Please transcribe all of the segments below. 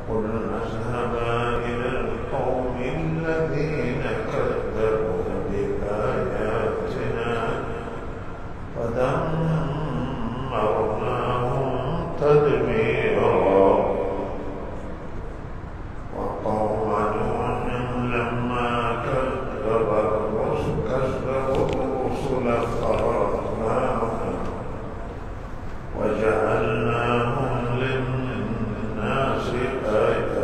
قل اذهبا إلى القوم الذين كذبوا بآياتنا فدمرناهم تدميرا وقوم نوح لما كذبوا الرسل أغرقناهم وجعلناهم للناس آية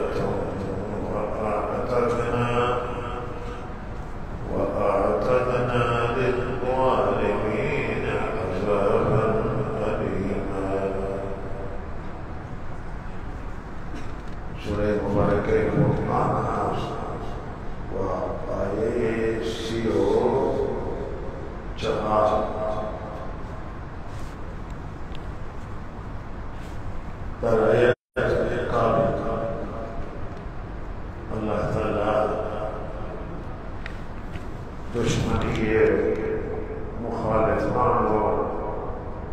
وأعتدنا للظالمين عذابا أليما. سورة مباركة القرآن وآية 34 در آیت عقاب اللہ تعالی دشمنی مخالفان و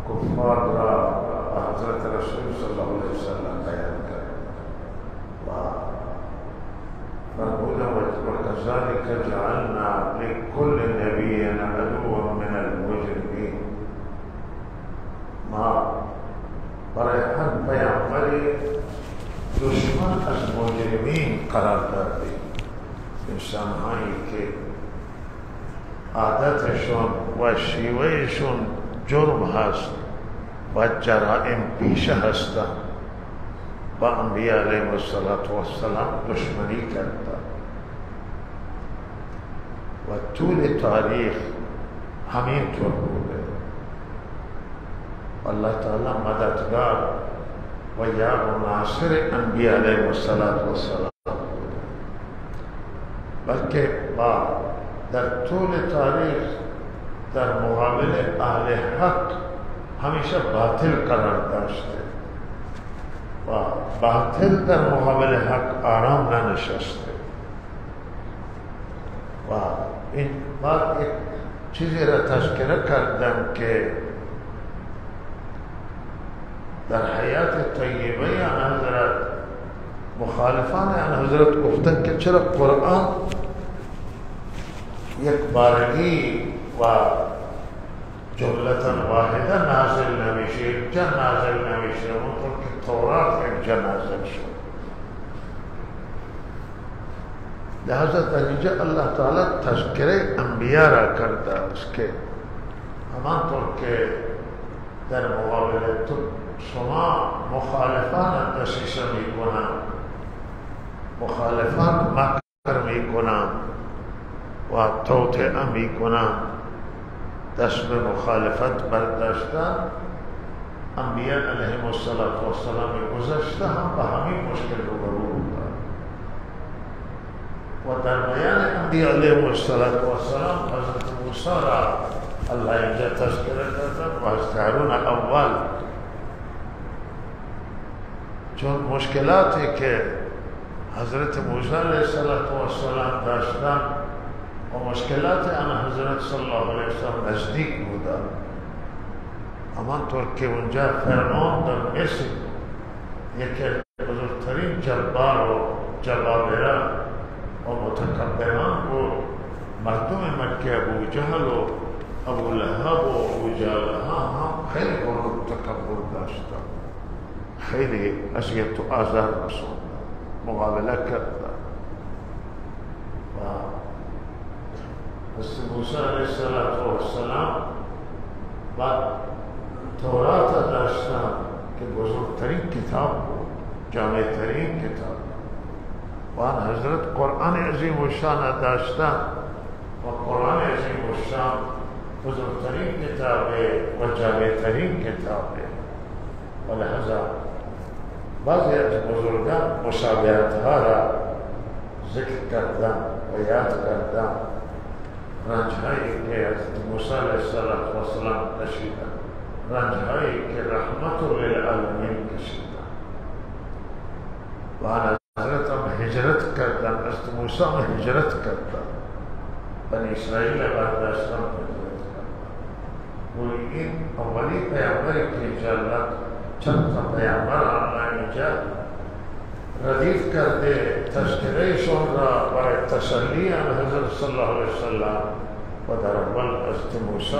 کفار را حضرت رسول صلی اللہ علیہ وسلم بیان کرد و فرمود وكذلك جعلنا لكل نبي عدوا من المجرمين. ما برای هر پیامبری دشمن از مجرمین قرار دادیم، انسانهایی که عادتشون و شیوهشون جرم هست و جرائم پیشه هستند با انبیاء علیهم السلام دشمنی کردند و طول تاریخ همین طور بوده. اللہ تعالی مددگار و یار و ناصر انبیاء علیہ السلام بلکہ در طول تاریخ در مقابل اهل حق ہمیشہ باطل قرار داشته و باطل در مقابل حق آرام ننشسته و این بار ایک چیزی را تذکره کردم که در حیات طیبه حضرت مخالفان حضرت گفتن که چرا قرآن یک بارگی و جملتا واحده نازل نمیشه، یک جا نازل نمیشه، اونطور که تورات یک جا نازل شد. لہذا در اینجا اللہ تعالی تذکره انبیاء را کرده است که همانطور که در مقابل تو شما مخالفان دسیسه میکنند، مخالفان مکر میکنند و توطئه میکنند، دست به مخالفت برداشتن. انبیاء علیهم السلام گذشته هم به همین مشکل روبرو بودند و در بیان انبیاء علیهم السلام حضرت موسی را الله اینجا تذکره کردند و حضرت هارون اول، چون مشکلاتی که حضرت موسی علیه السلام داشتن و مشکلات آن حضرت صلی الله علیه وسلم نزدیک بودن، همانطور که اونجا فرعون در مصر یکی بزرگترین جبار و جبابره و متکبران بود. مردم مکه ابو جهل و ابو لهب و ابو جهل هم خیلی غرور و تکبر داشتن، خیلی اذیت و آزار رسوندن، مقابله کردن و حضرت موسی علیه السلام بعد تورات داشتن که بزرگترین کتاب بود، جامعترین کتاب، و آن حضرت قرآن عظیم الشان داشتن و قرآن عظیم الشان بزرگترین کتابه و جامعترین کتابه و لحظه بعضی از بزرگان مشابهتها را ذکر کردن و یاد کردن، رنجهایی که حضرت موسی علیه السلام کشیدن، رنجهایی که رحمت للعالمین کشیدن و حضرت هم هجرت کردن، حضرت موسی هم هجرت کردن، بنی اسرائیل برداشتن هجرت کردن و این اولی پیامبری که جلت چند تا پیامبر آنها اینجا ردیف کرده تذکرهشون را برای تسلی حضرت صلی الله علیه وسلم و در اول حضرت موسی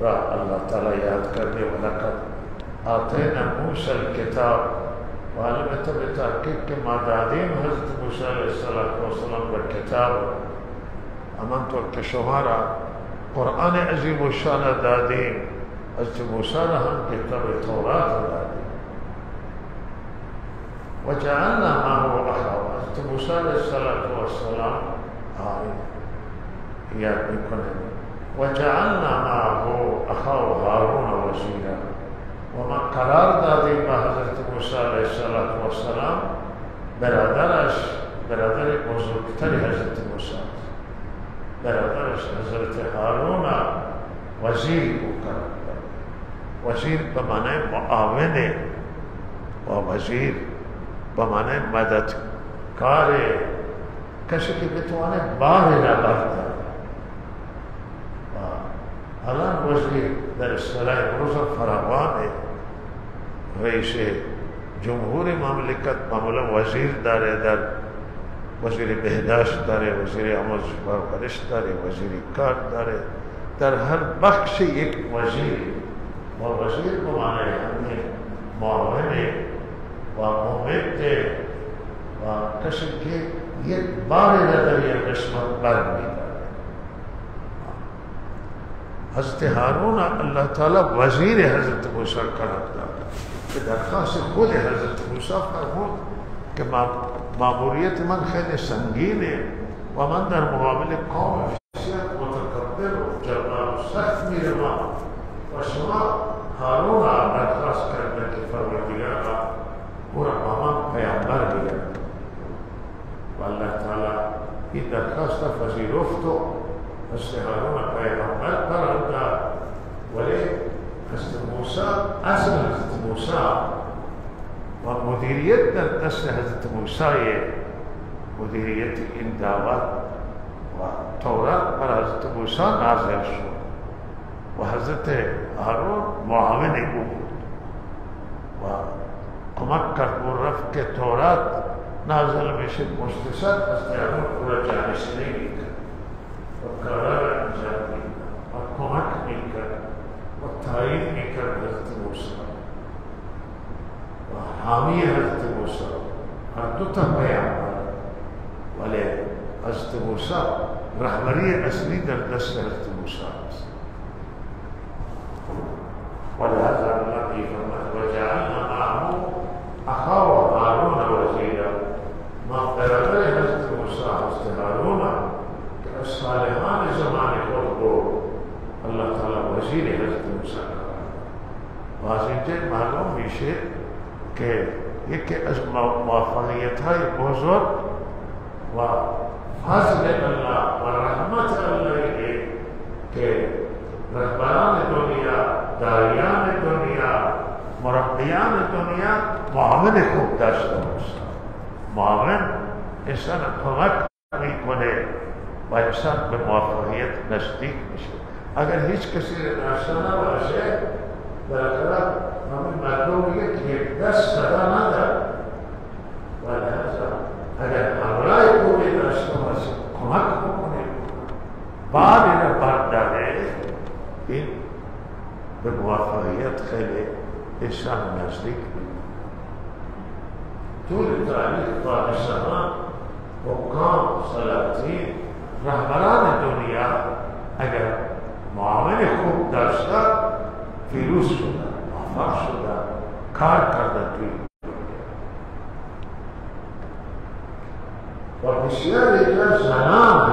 را الله تعالی یاد کرده ولقد آتینا موسی الکتاب و البته به تحقیق که ما دادیم حضرت موسی علیه السلام و کتاب همانطور که شما را قرآن عظیم و شان دادیم حضرت موسی را هم کتاب تورات دادیم و جعلنا معه اخاه حضرت موسی علیه السلام یاد میکنه و جعلنا معه اخاه هارون وزیرا و ما قرار دادیم به حضرت موسی علیه السلام برادر بزرگتر حضرت موسی برادرش حضرت هارون وزیر مقرر کرد. وزیر به معنی معاون و وزیر به معنی مددکار کسی که بتوانه بار را برداره. الان وزیر در اصطلاح امروز فراوانه، رئیس جمهور مملکت معمولا وزیر داره، در وزیر بهداشت داره، وزیر آموزش و پرورش داره، وزیر کار داره، در هر بخش یک وزیر و وزیر به معنی همه معاون و ممد و کسی که یک بار در یک قسمت برمی‌داره. حضرت هارون اللہ تعالی وزیر حضرت موسی قرار داد که درخواست خود حضرت موسی فرمود که ماموریت من خیلی سنگینه و من در مقابل قوم بسیار متکبر و جبار و سخت میروم و شما هارون درخواست کرده که پروردگار او را با من پیامبر بگردد و الله تعالی این درخواست پذیرفت و حضرت هارون پیغمبر قرار داد. ولی حضرت موسی اصل حضرت موسی و مدیریت در دست حضرت موسی مدیریت این دعوت و تورات بر حضرت موسی نازل شد و حضرت هارون معاون او بود و کمک کرد و رفت که تورات نازل میشه مختصر حضرت هارون او را جانشینی میکرد و کارا را انجام میداد و کمک میکرد و تعیین میکرد حضرت موسی و حامی حضرت موسی هر دو تا پیامبر. ولی حضرت موسی رهبری اصلی در دست حضرت موسی است. ولهذا الله فرمود و جعلنا معه اخاه هارون وزیرا، ما برادر حضرت موسی حضرت هارون که از صالحان زمان خود بود الله تعالی وزیر حضرت موسی و از اینجا معلوم میشه که یکی از موفقیت‌های بزرگ و فضل الله و رحمت الله که رهبران دنیا، داعیان دنیا، مربیان دنیا معاون خوب داشته باشند. معاون انسان کمک میکنه و انسان به موفقیت نزدیک میشه. اگر هیچ کسی داشته نباشه برای همین مردم میگه که یک دست صدا نداره. ولهذا اگر همراه خوبی داشته باشه کمک بکنه باری را برداره، این به موفقیت خیلی انسان نزدیک میشه. طول تاریخ پادشاهان، حکام، سلاطین، رهبران دنیا اگر معاون خوب داشتن پیروز شدن، موفق شدن، کار کردن توی و بسیار دیگر زنان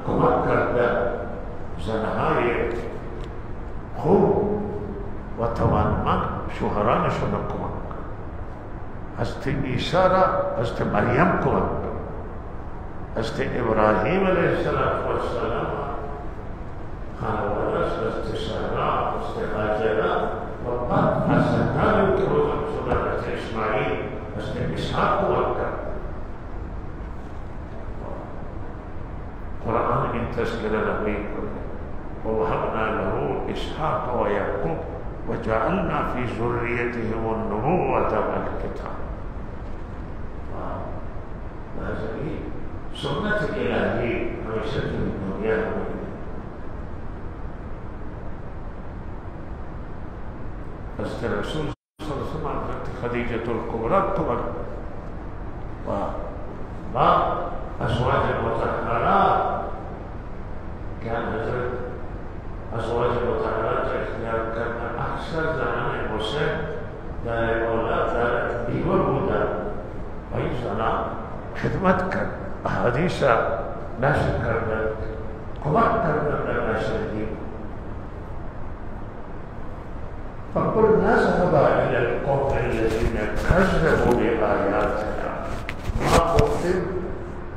کمک کردن، زنهای خوب و توانمند شوهرانشون را کمک کرد. حضرت عیسی را حضرت مریم کمک کرد، حضرت ابراهیم علیه السلام خانواده‌اش حضرت سارا، حضرت هاجرا و بعد فرزندانی که بزرگ شدن حضرت اسماعیل، حضرت اسحاق کمک کرد. قرآن این تذکره را میکنه و وهبنا له اسحاق و یعقوب و جعلنا فی ذریتهم النبوة والکتاب. ناظرین سنت الهی ہمیشہ کی دنیا میں حضرت رسول صلی اللہ علیہ وسلم حضرت خدیجۃ الکبریٰ و ازواج مطہرات كان حضرت ازواج مطہرات کا اختیار کرنا اکثر زنان مسلم در اولاد دارد بیوه بودن و این زنان خدمت کرد، احادیث نشر کردن، کمک کردن در نشر دین. فقلنا اذهبا الى القوم الذين كذبوا بآياتنا. ما گفتیم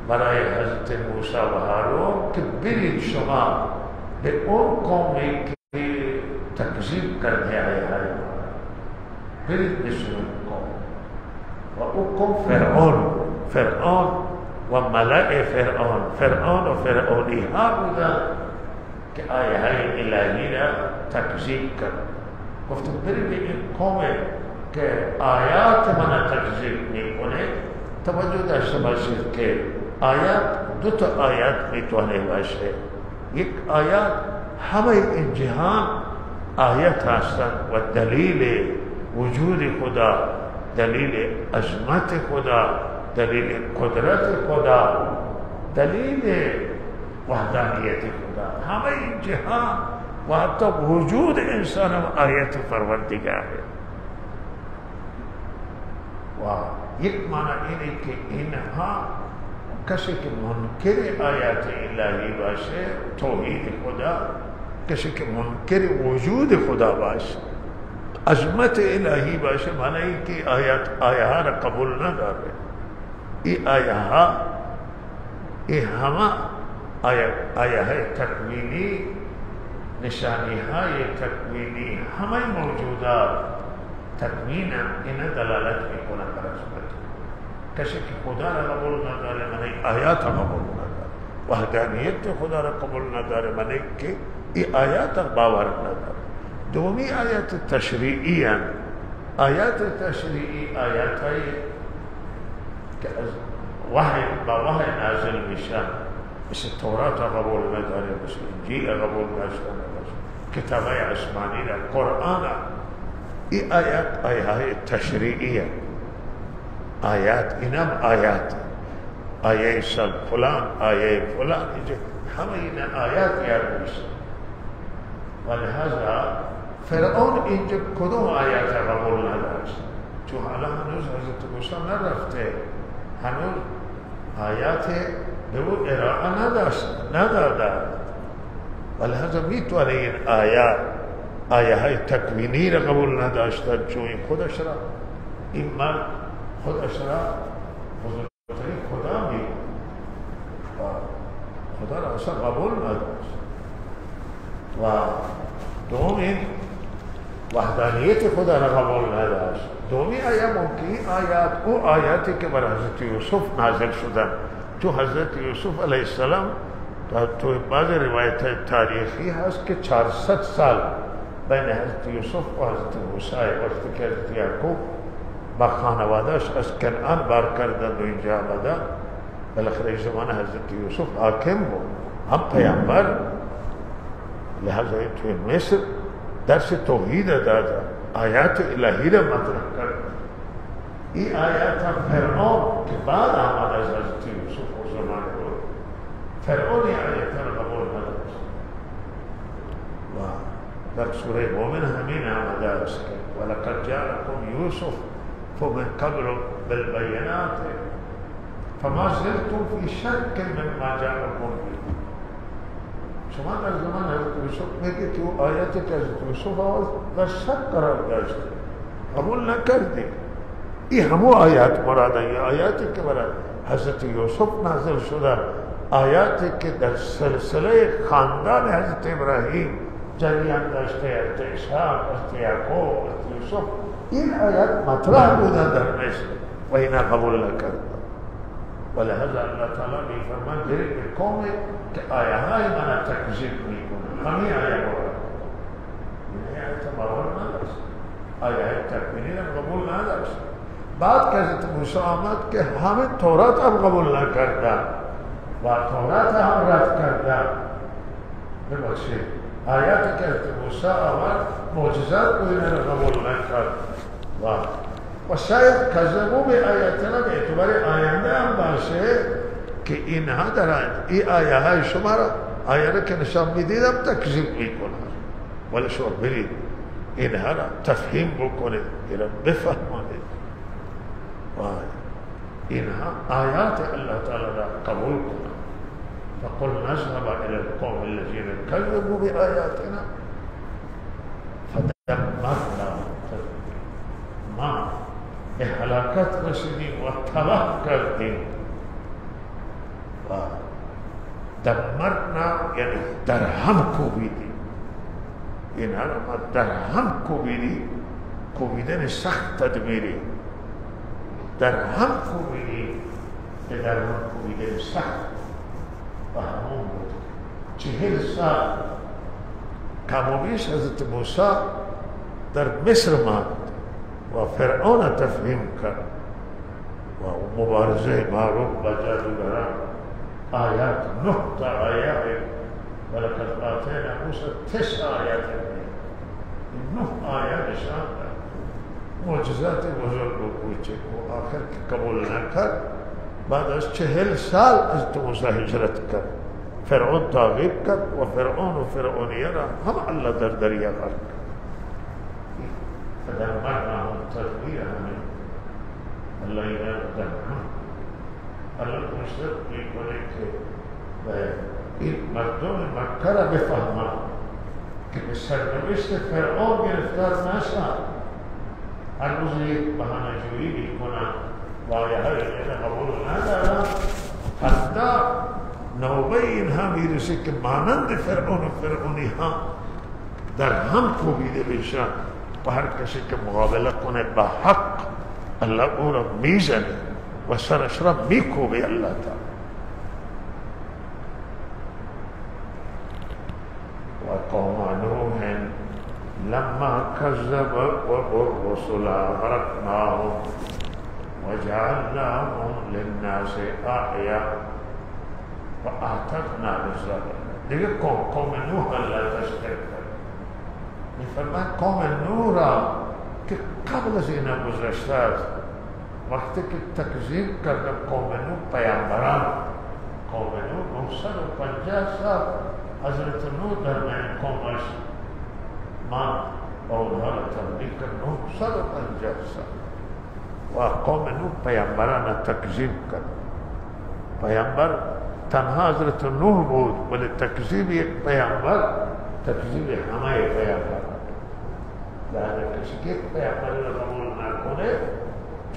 برای حضرت موسی و هارون که برید شما به اون قومی که تکذیب کرده آیات ما، برید بسوی قوم و اون قوم فرعون و ملأ فرعون و فرعونی ها بودن که آیات الهی را تکذیب کرد. گفتم برید به این قوم که آیات من تکذیب میکنه توجه داشته باشید که آیات دو تا آیات میتونه باشه. یک آیات همه این جهان آیت هستند و دلیل وجود خدا، دلیل عظمت خدا، دلیل قدرت خدا، دلیل وحدانیت خدا. همه این جهان و حتی وجود انسان هم آیت پروردگار ہے. و یک معنی اینه که اینها کسی که منکر آیات الهی باشه توحید خدا، کسی که منکر وجود خدا باشه عظمت الهی باشه، معنی این که آیه ها را قبول نداره. این آیه ها این همه آیه های تکوینی، نشانی های تکوینی، همه موجودات تکوین این دلالت میکنه بر عظمت. کسی که خدا را قبول نداره معنی آیات را قبول نداره، وحدانیت خدا را قبول نداره معنی که این آیات را باور نداره. دومی آیات تشریعی هستند. آیات تشریعی آیات های که از وحی با وحی نازل میشن، مثل تورات را قبول نداره، مثل انجیل را قبول نداره، کتاب های آسمانی را، قرآن را. این آیات تشریعی هستند. آیات اینم آیه سال فلان، آیه فلان، همه این آیات یاد میشه. ولهذا فرعون اینجا کدوم آیات قبول نداشت؟ چون حالا هنوز حضرت موسی نرفته، هنوز آیات به او ارائه نداده. ولهذا میتونه این آیه های تکوینی را قبول نداشتن، چون این خودش را، این مرد خودش را بزرگترین خدا می خدا را اصلا قبول نداشت. و دومی وحدانیت خدا را قبول نداشت. دومی آیه ممکن آیات او آیاتی که بر حضرت یوسف نازل شدن، تو حضرت یوسف علیه السلام تو بعض روایت تاریخی هست که 400 سال بین حضرت یوسف و حضرت موسی، وقتی که حضرت یعقوب با خانوادهش از کنعان بار کردن و اینجا آمدن، بالاخره زمان حضرت یوسف حاکم بود، هم پیامبر. لہذا توی مصر درس توحید دادا، آیات الهی را مطرح کرد. این آیات هم فرعون که بعد آمد از حضرت یوسف و زمان بود، فرعون این آیات را قبول نداشت. و در سوره مومن همین آمده است که ولقد جاءکم یوسف فمن قبل بالبینات فما زلتم فی شک مما جاءکم به. شما در زمان حضرت یوسف میگه که آیاتی که حضرت یوسف آواز در شک قرار داشته، قبول نکردی. این همو آیات مراده، این آیاتی که برای حضرت یوسف نازل شده، آیاتی که در سلسله خاندان حضرت ابراهیم جریان داشته، حضرت اسحاق، حضرت یعقوب، حضرت یوسف، این آیات مطرح بودن در مصر و اینا قبول نکردن. ولهذا اللہ تعالیٰ نے فرمان برید به قوم که آیه های من تکذیب میکنن. همین آیه باور، این آیه باور نداشت. آیه تکوینی را قبول نداشت. بعد که حضرت موسی آمد که همه تورات هم قبول نکردن و تورات هم رد کردن. ببخشید آیاتی که حضرت موسی آمد معجزات کو اینا را قبول نکرد و شاید کذبوا بآیاتنا به اعتبار آینده هم باشه که اینها در این آیه های شما را آیه را که نشان میدیدم تکذیب میکنن، ولی شما برید اینها را تفهیم بکنید، این را بفهمانید و اینها آیات الله تعالی را قبول کنند. فقل نذهب الى القوم الذين كذبوا بآیاتنا فدمرنا، ما به هلاکت رسیدیم و تباه کردیم. و دمرنا یعنی در هم کوبیدیم، اینها را ما در هم کوبیدیم، کوبیدن سخت تدمیری، در هم کوبیدیم که در هم کوبیدن سخت و همون بود. 40 سال کم و بیش حضرت موسی در مصر ماند و فرعون تفهیم کرد و مبارزه معروف با جادوگران. آیات 9 تا آیات ولقد آتینا موسی 9 آیات، این 9 آیات نشان داد معجزات بزرگ و کوچک و آخر که قبول نکرد. بعد از 40 سال از موسی هجرت کرد، فرعون تعقیب کرد و فرعون و فرعونیه را هم الله در دریا غرق کرد. فدمرناهم تدبیرا. الله اینا را الله مشرق میکنه که این مردم مکه را بفهمن که به سرنوشت فرعون گرفتار نشن. هر روز یک بهانه جویی میکنن و آیه های اینها قبول ندارن، حتی نوبه اینها میرسه که مانند فرعون و فرعونی ها در هم کوبیده بشن و هر کسی که مقابله کنه با حق الله او را میزنه و سرش را میکوبه الله تعالی. و قوم نوح لما كذبوا الرسل أغرقناهم وجعلناهم للناس آية وأعتدنا للظالمين. دیگه قوم نوح الله تشکر کرد. میفرماید قوم نوح را که قبل از اینا گذشته است، وقتی که تکذیب کردن قوم نوح پیامبران، قوم نوح 950 سال حضرت نوح در میان قومش ما با اونها را تبلیغ کرد 950 سال و قوم نوح پیامبران را تکذیب کرد. پیامبر تنها حضرت نوح بود، ولی تکذیب یک پیامبر تکذیب همه پیامبران. در کسی که یک پیامبر را قبول نکنه،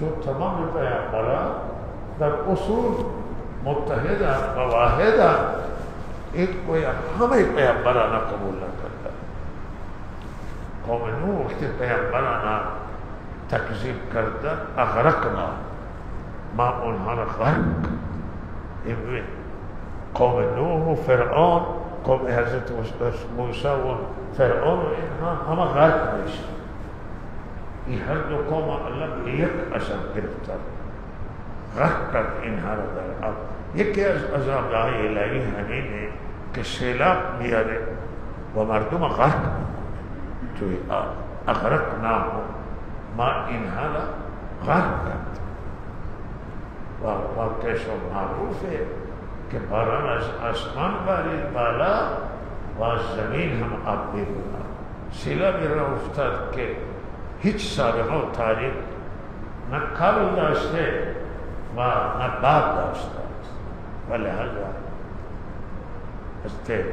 چون تمام پیامبران در اصول متحدند و واحدند، این کوئی همه پیامبران را قبول نکرده. قوم نوح وقتی پیامبران تکذیب کردن اغرقنا، ما اونها را غرق. قوم نوح و فرعون، قوم حضرت موسی و فرعون و اینها همه غرق میشن. این هر دو قوم الله به یک عذاب گرفتار، غرق کرد اینها را در آب. یکی از عذابهای الهی همینه که سیلاب میاره و مردم غرق توی آب. اغرقناهم، ما اینها را غرق کرد. و واقعش معروفه که باران از آسمان بارید بالا و از زمین هم آب می‌بارد. سیلابی را افتاد که هیچ سابقه و تاریخ نه قبل داشته و نه بعد داشته و لحاظا حضرت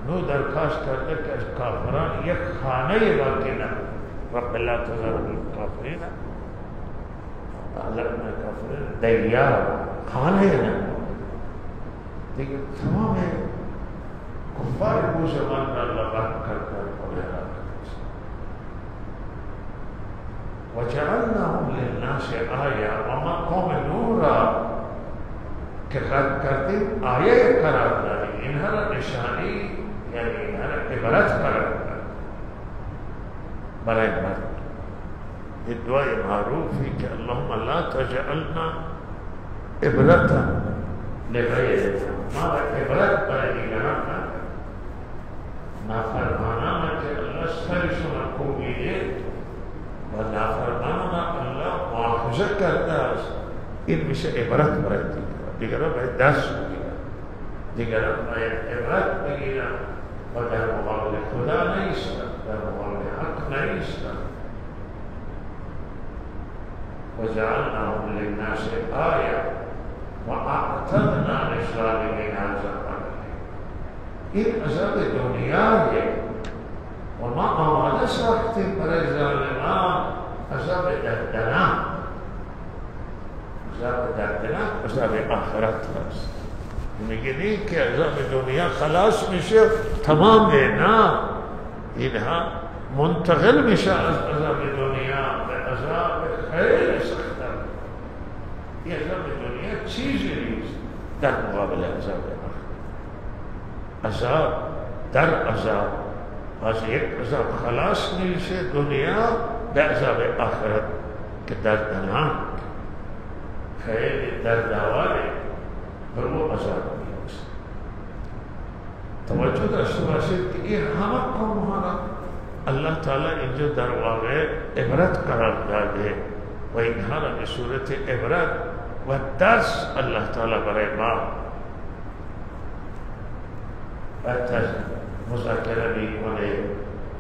نوح درخواست کرده که از کافران یک خانه باقی نماند. رب لا تذر الکافرین على الكافرين دیار، خانه نماند. دیگه تمام کفار او زمان را الله غرق کرده و هلاک کرد. وجعلناهم للناس آیه، و ما قوم نوح را که غرق کردیم آیه قرار دادیم، اینها را نشانی یعنی اینها را عبرت قرار دادیم برای مرد. یہ دعا معروف ہے کہ اللہم لا تجعلنا عبرتا لغیرنا، ہمارا عبرت پر نگران نہ کر، نافرمانا نہ کہ اللہ سرش و مرکوبی دے، و نافرمانا اللہ معاخذہ کرتا ہے، ان میں سے عبرت برای دیگران باید درس بگیرن، دیگران باید عبرت بگیرن و در مقابل خدا نیستن، در مقابل حق نیستن. وجعلناهم للناس آية وأعتدنا للظالمين عذابا این عذاب دنیا ہے وما آماده ساختیم برای ظالمان عذاب دردناک، عذاب دردناک عذاب آخرت هست. میگه که عذاب دنیا خلاص میشه تمامه، نه، اینها منتقل میشه از عذاب دنیا به عذاب خیلی سخت‌تر. این عذاب دنیا چیزی نیست در مقابل عذاب آخرت. عذاب در عذاب، از یک عذاب خلاص میشه دنیا به عذاب آخرت که دردناک خیلی دردآوره، بر او عذاب میرسه. توجه داشته باشید که این همه قوم‌ها را اللہ تعالی اینجا در واقع عبرت قرار داده و اینها را به صورت عبرت و درس اللہ تعالی برای ما مذاکره میکنه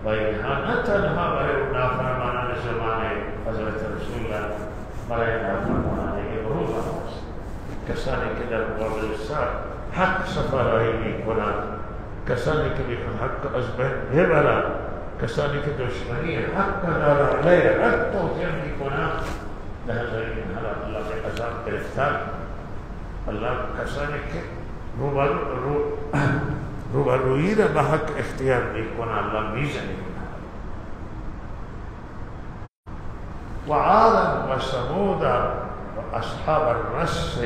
و اینها نه تنها برای نافرمانان زمان حضرت رسول الله، برای نافرمانان امروز هست، کسانی که در مقابل حق سفارایی میکنند، کسانی که میخوان حق از بین ببرند، کسانی که دشمنی حق دارند، علیه حق توطئه میکنند، لحظه این حالات الله به عذاب گرفتار. الله کسانی که روبرویی را به حق اختیار میکنند الله میزنه. و عادا و ثمودا و اصحاب الرس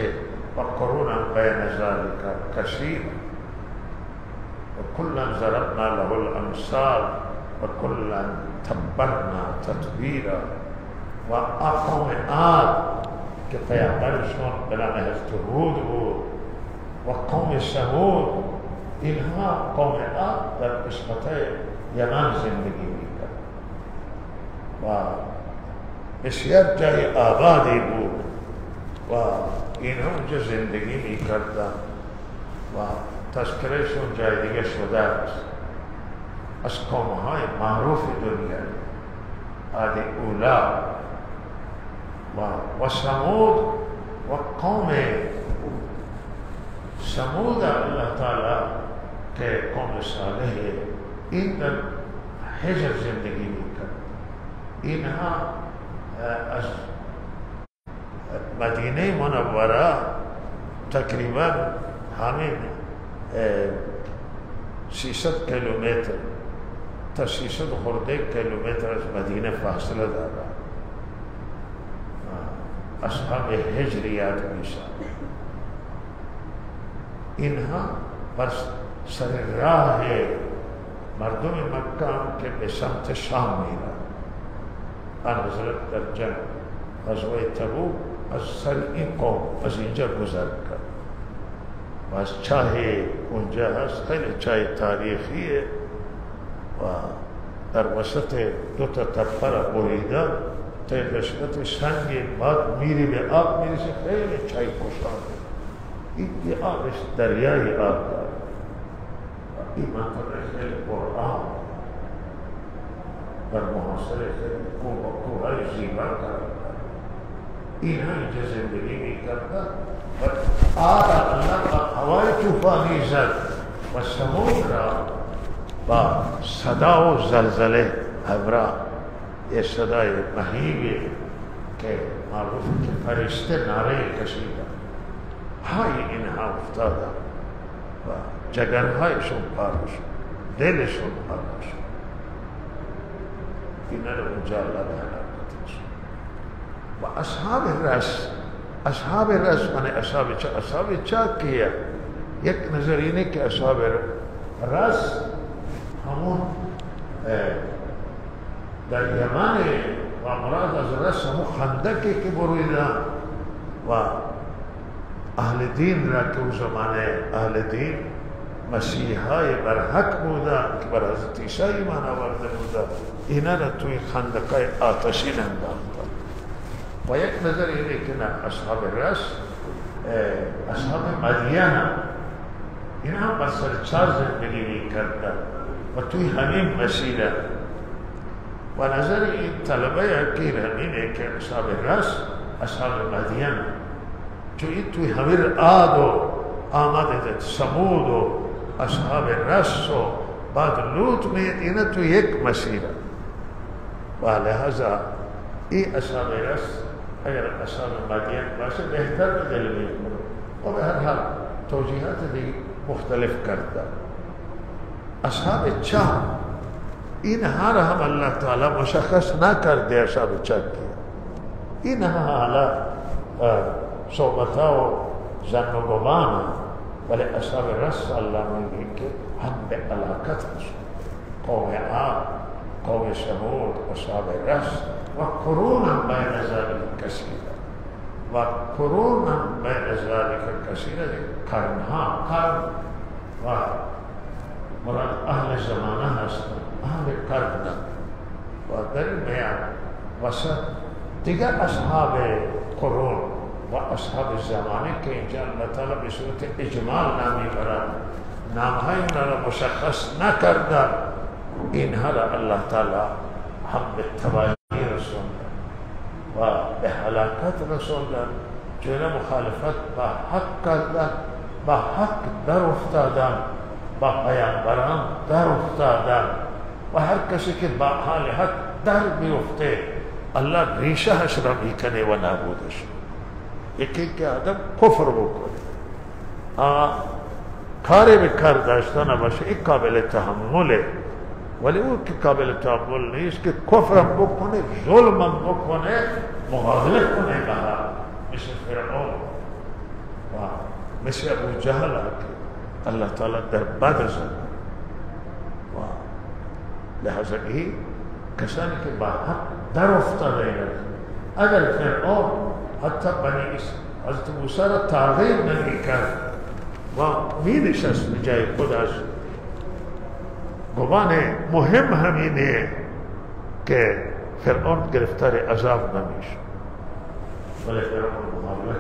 و قرونا بین ذلك کثیر و کلا ضربنا له الامثال و کلا تبرنا تتبیرا. و قوم عاد که پیامبرشون به نام حضرت هود بود و قوم ثمود، اینها قوم عاد در قسمت یمن زندگی میکرد و بسیار جای آبادی بود و اینها اونجا زندگی میکردن و تذکرهشون جای دیگه شده است. از قومهای معروف دنیا عاد اولا و ثمود و قوم ثمود اللہ تعالی که قوم صالح این در حجر زندگی میکرد. اینها از مدینه منوره تقریبا همین 300 کیلومتر تا 300 خورده کیلومتر از مدینه فاصله دارد. اصحاب هجریات میشن. اینها بس سر راه مردم مکه که به سمت شام میرن. آن حضرت در جنگ غزوه تبوک از سر این قوم از اینجا گذر کرد و از چاه اونجا هست، خیلی چاه تاریخیه و در وسط دو تا تپه را بریدن تا قسمت سنگ، بعد میری به آب میرسه، خیلی چای کشانه. این آبش دریای آب داره. این منطقه خیلی قرآن در محاصره خیلی کوههای زیبا قرار داره. اینها اینجا زندگی میکردن و آب الله هوای طوفانی زد و ثمود را با صدا و زلزله همراه، یه صدای مهیبی که معروف که فرشته نعره کشیدن، های اینها افتادن و جگرهایشون پاره شد، دلشون پاره شد. اینا رو اونجا الله به هلاکت رسوند. و اصحاب رس من اصحاب چا کیه؟ یک نظر اینه که اصحاب رس همون در یمن و مراد از رسم خندقی که بریدن و اهل دین را که او زمانه اهل دین مسیحای برحق بودن که بر حضرت عیسی ایمان آورده بودن، اینا را توی خندقای آتشین انداختن. و یک نظر اینه که نه، اصحاب رس اصحاب مدین اینا هم بر سرچار زندگی میکردن و توی همین مسیره. و نظر این طلبه اکیر همینه که اصحاب رس اصحاب مدین، چون این توی همین عاد و آمده سمود و اصحاب رس و بعد لوط میاد، اینا توی یک مسیره. و لحظا این اصحاب رس اگر اصحاب مدین باشه بهتر به دل میکنه. و به هر حال توجیهات دیگه مختلف کرده. اصحاب چه اینها را هم الله تعالی مشخص نکرده اصحاب چه که اینها حالا صحبتها و زن و گمان، ولی اصحاب رس الله میگه که هم به علاقت رسول قوم عاد، قوم ثمود، اصحاب رس و قرون بین ذلك کثیره و قرون بین ذلك کثیره، قرنها قرن و مراد اهل زمانه هستند، اهل قرن و در میان وسط دیگر اصحاب قرون و اصحاب زمانه که اینجا الله تعالی به صورت اجمال نامی برد، نامهای اونها را مشخص نکرده، اینها را الله تعالی هم به تباهی رسوندن و به هلاکت رسوندن، چون مخالفت با حق کردن، با حق در افتادن، با پیامبران در افتادن و هر کسی که با حال حق در بیفته الله ریشهش را میکنه و نابودش. یکی که آدم کفر بکنه کاری به کار داشتن باشه این قابل تحمله، ولی او که قابل تحمل نیست که کفرم بکنه، ظلمم بکنه، مقابله کنه بها، مثل فرعون و مثل ابو جهل که الله تعالی در بدر زد. و لحظه ای کسانی که با حق در افتاده اگر فرعون حتی بنی حضرت موسی را تغییر نمیکرد و می‌نشست به جای خودش، گمان مهم همینه که فرعون گرفتار عذاب نمیشه، ولی فرعون مقابله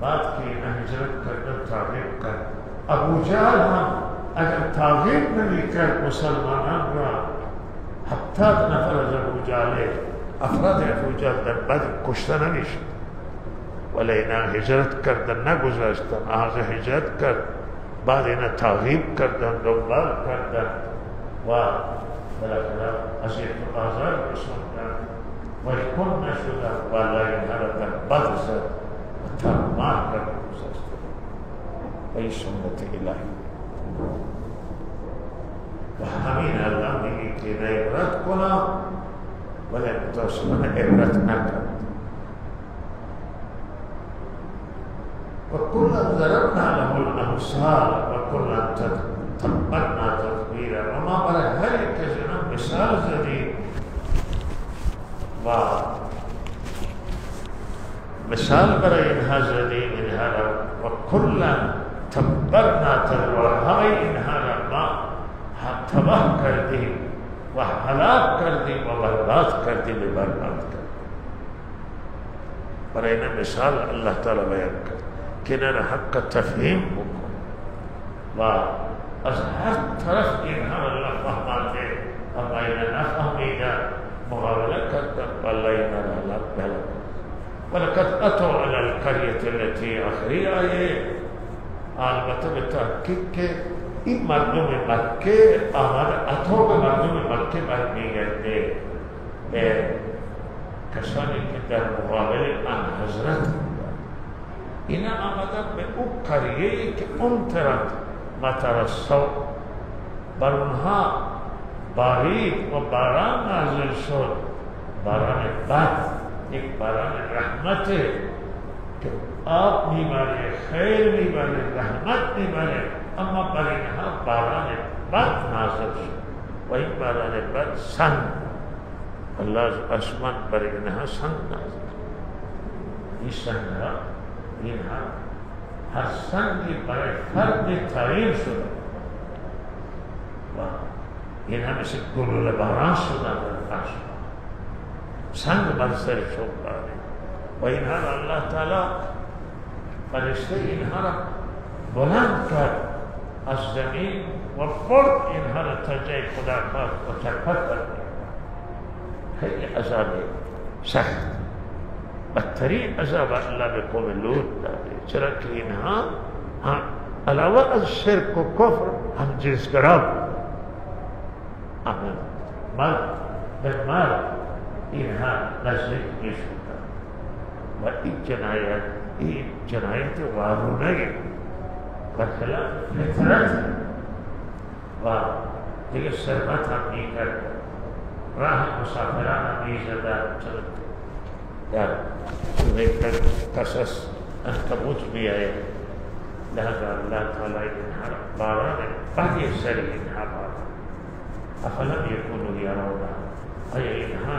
بعد که اینا هجرت کردن تغییر کرد. ابو جهل هم اگر تغییر نمیکرد مسلمانان را 70 نفر از ابو جهل افراد ابو جهل در بدر کشته نمیشد، ولی اینا هجرت کردن نگذاشتن، آغاز هجرت کرد، بعد اینا تعقیب کردن، دنبال کردن و بالاخره اذیت و آزار رسوندن و کن نشدن و الله اینها را در بدر زد و ترمار کرد گذاشتن. و این سنت الهی و همین الله میگه که اینا عبرت کنم ولی متاسفانه عبرت نکرد. وكلا ضربنا له الامثال وكلا تبرنا تدبيرا. وما برای هر کسی مثال زدیم و مثال برای اینها زدیم، اینها را و کلا تبرنا تدبیرا، همه اینها را ما تباه کردیم و هلاک کردیم و برباد کردیم و برباد کردیم. برای این مثال الله تعالی بیان کرد که اینا حق تفهیم بکن و از هر طرف اینها الله فهمانده اما اینا نفهمیدن مقابله کردن و الله اینا را بلد. ولقد اتوا على القرية التي آخری آیه البته به تحقیق که این مردم مکه آمد اتوا به مردم مکه برمیگرده، به کسانی که در مقابل آن حضرت بودند. اینا آمدن به او قریه‌ای که اون طرف مترسو بر اونها بارید و باران نازل شد، باران بد، یک باران رحمت که آب میباره، خیر میباره، رحمت میباره، اما بر اینها باران بد نازل شد و این باران بد سنگ الله از آسمان بر اینها سنگ نازل. این سنگ ها، اینها هر سنگی برای فرد تعیین شده و اینها مثل گلوله باران شدن در آسمان، سنگ بر سرشون باره و اینها را الله تعالی فرشته اینها را بلند کرد از زمین و برد اینها را تا جای خدا خواست و چرخت کرد. خیلی عذاب سخت، بدترین عذاب الله به قوم لوط داده، چرا که اینها علاوه از شرک و کفر هم جنسگرا بود. مرد به مرد اینها نزدیک میشدند و این جنایت وارونه برخلاف فطرت و دیگه ثروت هم میکرد، راه مسافران هم میزدند. در قصص عنکبوت میآید، لہذا اللہ تعالی اینها باران بدی سر اینها باران. افلم یکونوا یرون، آیا اینها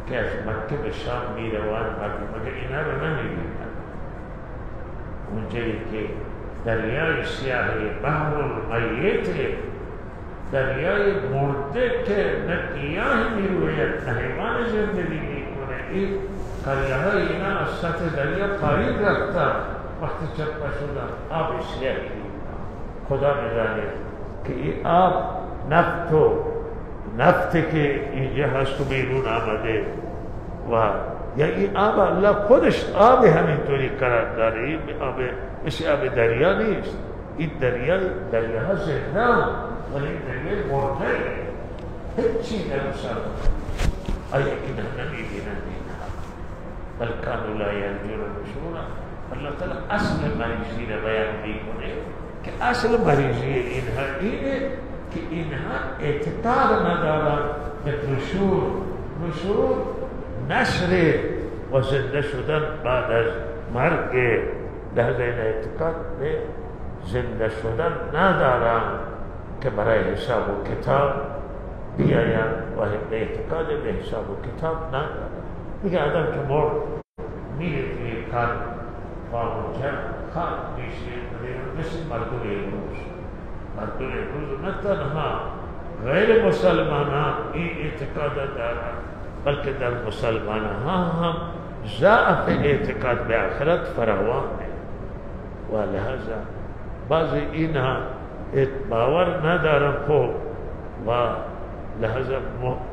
که از مکه به شام میروند مگر اینها رو نمیبینند؟ اونجایی که دریای سیاه بحر المیت، دریای مرده که نه گیاه میروید نه حیوان زندگی میکنه، این قریه های اینا از سطح دریا پایین رفتن. وقتی چپا شدن آب سیاهی خدا میدانه که این آب نفتی که اینجا هست و بیرون آمده و یا این آب الله خودش آب همینطوری قرار داره. این آب مثل آب دریا نیست، این دریاها زنده ولی این دریای مرده، هیچی در مسلمان. آیا اینها نمیبینند اینها؟ بل کانوا لا یرجون نشورا. اللہ تعالی اصل مریضی را بیان میکنه که اصل مریضی اینها اینه که اینها اعتقاد ندارن به نشور نشر و زنده شدن بعد از مرگ. لحظه این اعتقاد به زنده شدن ندارن که برای حساب و کتاب بیاین و اعتقاد به حساب و کتاب ندارن. میگه آدم که مرد میره توی کار باوجه خواهد میشه مثل مردم امروز نه تنها غیر مسلمان ها این اعتقاد دارن بلکه در مسلمان ها هم ضعف اعتقاد به آخرت فراوانه و لحاظا بعضی اینها باور ندارن خوب و لحاظا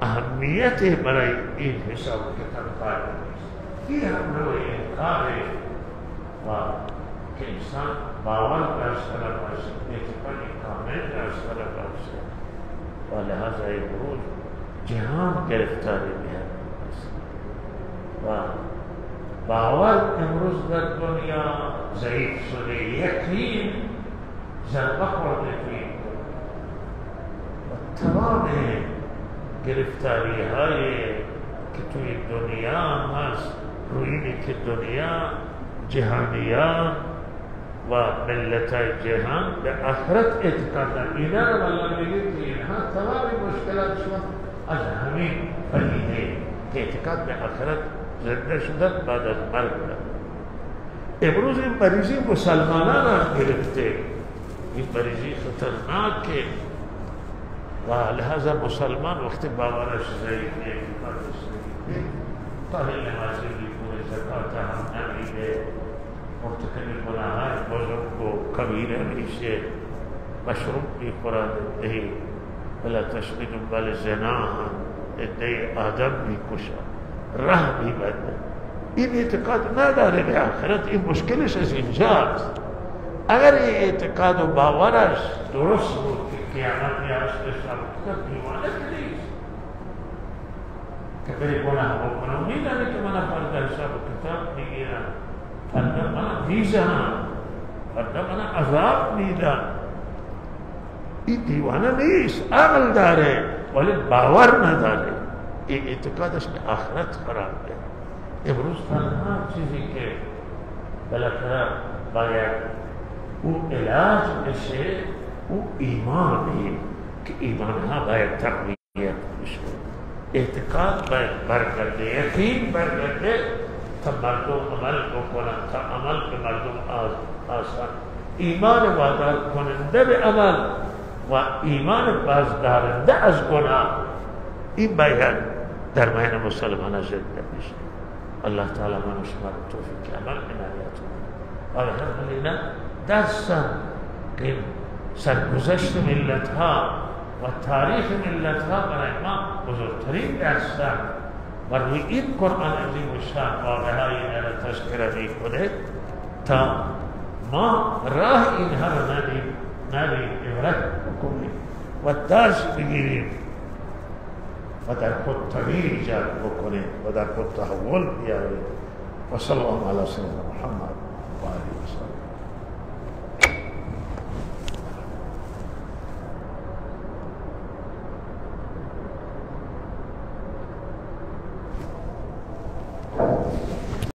اهمیت برای این حساب کتاب قائل نیست. این هم نوع انکاره و که انسان باور داشته باشه، اعتقاد کامل داشته باشه و لحاظا امروز جهان گرفتاری میاد و باور امروز در دنیا ضعیف شده، یقین ضربه خورده توی و تمام گرفتاری های که توی دنیا هست روینی که دنیا جهانیان و ملت جهان به آخرت اعتقاد دارند. اینا رو الله میگه که اینها تمام مشکلاتشون از همین پدیده که اعتقاد به آخرت زنده شدن بعد از مرگ دارند. امروز این مریضی مسلمانان هم گرفته، این مریضی خطرناکه و لحاظا مسلمان وقتی باورش ضعیفه، اعتقادش ضعیفه، طاهر نمازی میکنه، زکات هم نمیده، مرتکب گناهان بزرگ و کبیره میشه، مشروب میخورد، ولا تشبه دنبال زنا هم ادعای آدم میکشد، راه میبنده. این اعتقاد نداره به آخرت. این مشکلش از اینجاست. اگر این اعتقاد و باورش درست بود که قیامت یادش بشد دیوانه که نیست که بری گناه بکنم، میدانه که من فردا حساب کتاب میگیرم، فردا من میزنم، فردا من عذاب میدم. این دیوانه نیست، عقل داره ولی باور نداره. این اعتقادش به آخرت قرار ده. امروز تنها چیزی که بالاخره باید او علاج بشه او ایمانی که ایمان ها باید تقویت بشه. اعتقاد برگرده، یقین برگرده تا مردم عمل بکنن، تا عمل به مردم آسان. ایمان وادار کننده به عمل و ایمان بازدارنده از گناه، این باید در میان مسلمان زنده بشه. الله تعالی من و شما رو توفیق عمل عنایت کنه. و به هر حال دستن این سرگذشت ملت ها و تاریخ ملت ها برای ما بزرگترین دستن و روی این قرآن عظیم و شان واقعه اینها را تذکره می کنه تا ما راه اینها را نبیم، عبرت بکنیم و درس بگیریم و در خود تغییر ایجاد بکنیم و در خود تحول بیاریم. و صلی الله علی سیدنا محمد و آله و سلم.